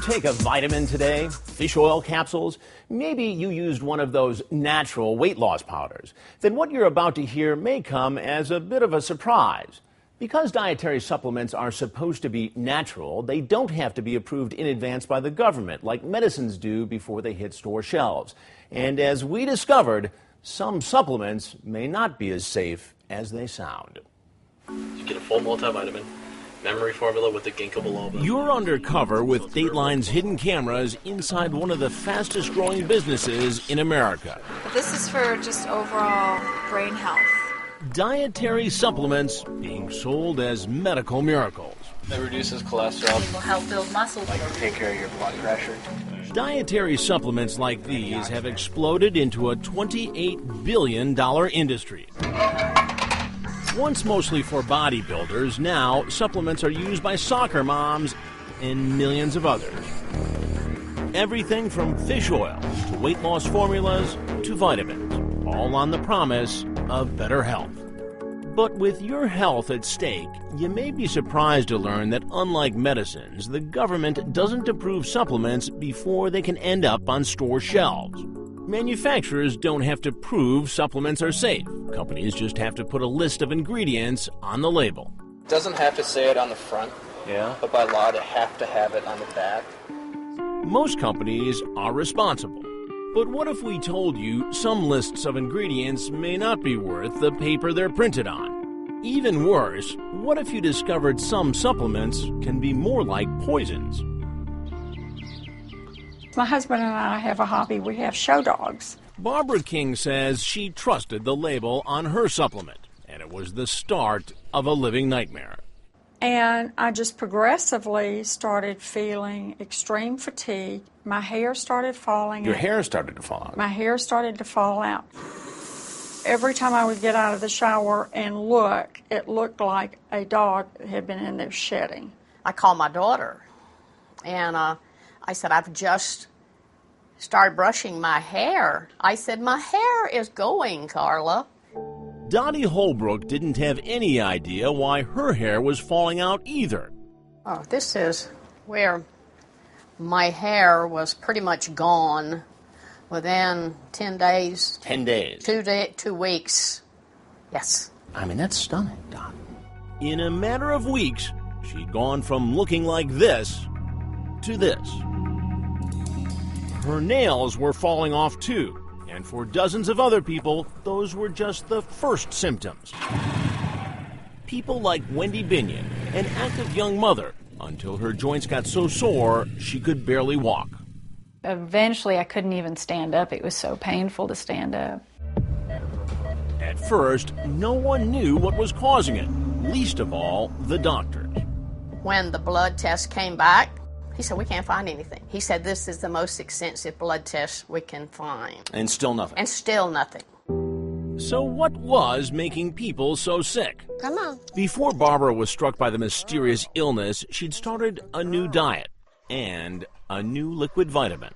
you take a vitamin today? Fish oil capsules? Maybe you used one of those natural weight loss powders. Then what you're about to hear may come as a bit of a surprise. Because dietary supplements are supposed to be natural, they don't have to be approved in advance by the government, like medicines do before they hit store shelves. And as we discovered, some supplements may not be as safe as they sound. You get a full multivitamin, memory formula with the ginkgo biloba. You're undercover with Dateline's hidden cameras inside one of the fastest growing businesses in America. This is for just overall brain health. Dietary supplements being sold as medical miracles. It reduces cholesterol. It will help build muscle. Like take care of your blood pressure. Dietary supplements like these have exploded into a $28 billion industry. Once mostly for bodybuilders, now supplements are used by soccer moms and millions of others. Everything from fish oil to weight loss formulas to vitamins, all on the promise of better health. But with your health at stake, you may be surprised to learn that unlike medicines, the government doesn't approve supplements before they can end up on store shelves. Manufacturers don't have to prove supplements are safe. Companies just have to put a list of ingredients on the label. It doesn't have to say it on the front, but by law they have to have it on the back. Most companies are responsible. But what if we told you some lists of ingredients may not be worth the paper they're printed on? Even worse, what if you discovered some supplements can be more like poisons? My husband and I have a hobby. We have show dogs. Barbara King says she trusted the label on her supplement, and it was the start of a living nightmare. And I just progressively started feeling extreme fatigue. My hair started falling out. Your hair started to fall out? My hair started to fall out. Every time I would get out of the shower and look, it looked like a dog had been in there shedding. I called my daughter, and I said, I've just started brushing my hair. I said, my hair is going, Carla. Dottie Holbrook didn't have any idea why her hair was falling out either. Oh, this is where my hair was pretty much gone within 10 days. 10 days? 2 weeks. Yes. I mean, that's stunning, Dot. In a matter of weeks, she'd gone from looking like this to this. Her nails were falling off too. And for dozens of other people, those were just the first symptoms. People like Wendy Binion, an active young mother, until her joints got so sore she could barely walk. Eventually, I couldn't even stand up. It was so painful to stand up. At first, no one knew what was causing it, least of all the doctors. When the blood test came back, he said, we can't find anything. He said, this is the most extensive blood test we can find. And still nothing. And still nothing. So what was making people so sick? Come on. Before Barbara was struck by the mysterious illness, she'd started a new diet and a new liquid vitamin.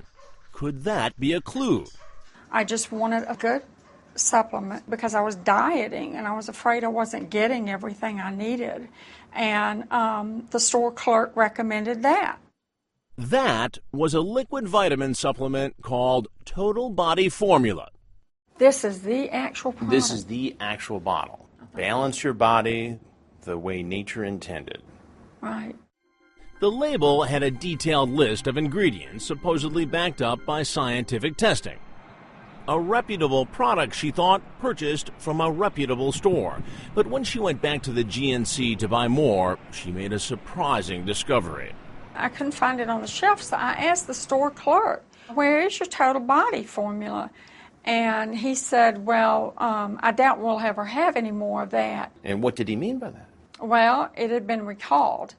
Could that be a clue? I just wanted a good supplement because I was dieting and I was afraid I wasn't getting everything I needed. And the store clerk recommended that. That was a liquid vitamin supplement called Total Body Formula. This is the actual product. This is the actual bottle. Balance your body the way nature intended. Right. The label had a detailed list of ingredients supposedly backed up by scientific testing. A reputable product, she thought, purchased from a reputable store. But when she went back to the GNC to buy more, she made a surprising discovery. I couldn't find it on the shelf, so I asked the store clerk, where is your Total Body Formula? And he said, well, I doubt we'll ever have any more of that. And what did he mean by that? Well, it had been recalled.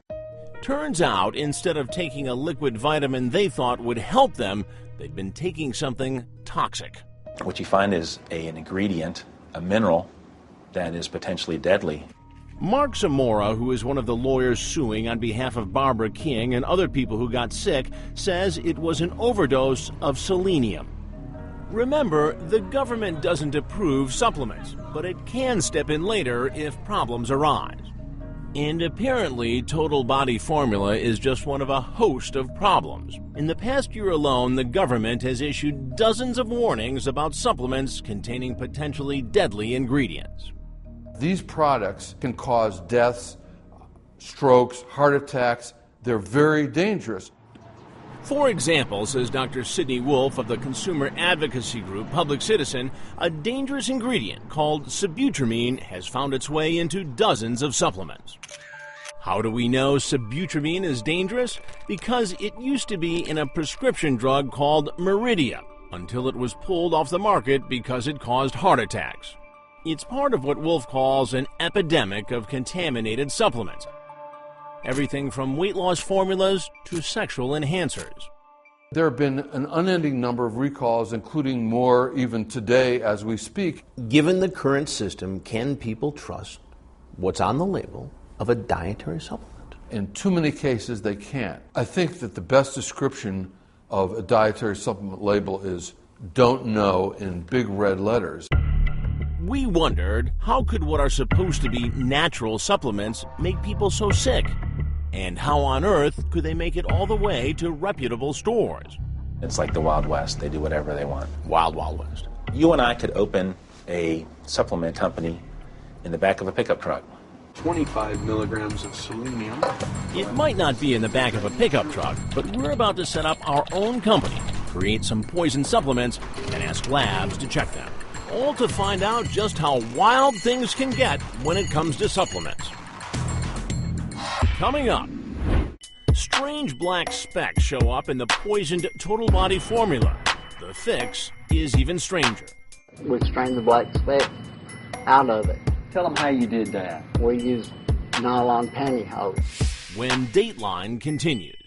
Turns out, instead of taking a liquid vitamin they thought would help them, they'd been taking something toxic. What you find is an ingredient, a mineral, that is potentially deadly. Mark Zamora, who is one of the lawyers suing on behalf of Barbara King and other people who got sick, says it was an overdose of selenium. Remember, the government doesn't approve supplements, but it can step in later if problems arise. And apparently, Total Body Formula is just one of a host of problems. In the past year alone, the government has issued dozens of warnings about supplements containing potentially deadly ingredients. These products can cause deaths, strokes, heart attacks. They're very dangerous. For example, says Dr. Sidney Wolf of the consumer advocacy group Public Citizen, a dangerous ingredient called sibutramine has found its way into dozens of supplements. How do we know sibutramine is dangerous? Because it used to be in a prescription drug called Meridia, until it was pulled off the market because it caused heart attacks. It's part of what Wolf calls an epidemic of contaminated supplements. Everything from weight loss formulas to sexual enhancers. There have been an unending number of recalls, including more even today as we speak. Given the current system, can people trust what's on the label of a dietary supplement? In too many cases, they can't. I think that the best description of a dietary supplement label is "don't know" in big red letters. We wondered, how could what are supposed to be natural supplements make people so sick? And how on earth could they make it all the way to reputable stores? It's like the Wild West. They do whatever they want. Wild, Wild West. You and I could open a supplement company in the back of a pickup truck. 25 milligrams of selenium. It might not be in the back of a pickup truck, but we're about to set up our own company, create some poison supplements, and ask labs to check them. All to find out just how wild things can get when it comes to supplements. Coming up, strange black specks show up in the poisoned Total Body Formula. The fix is even stranger. We strained the black speck out of it. Tell them how you did that. We used nylon pantyhose. When Dateline continues.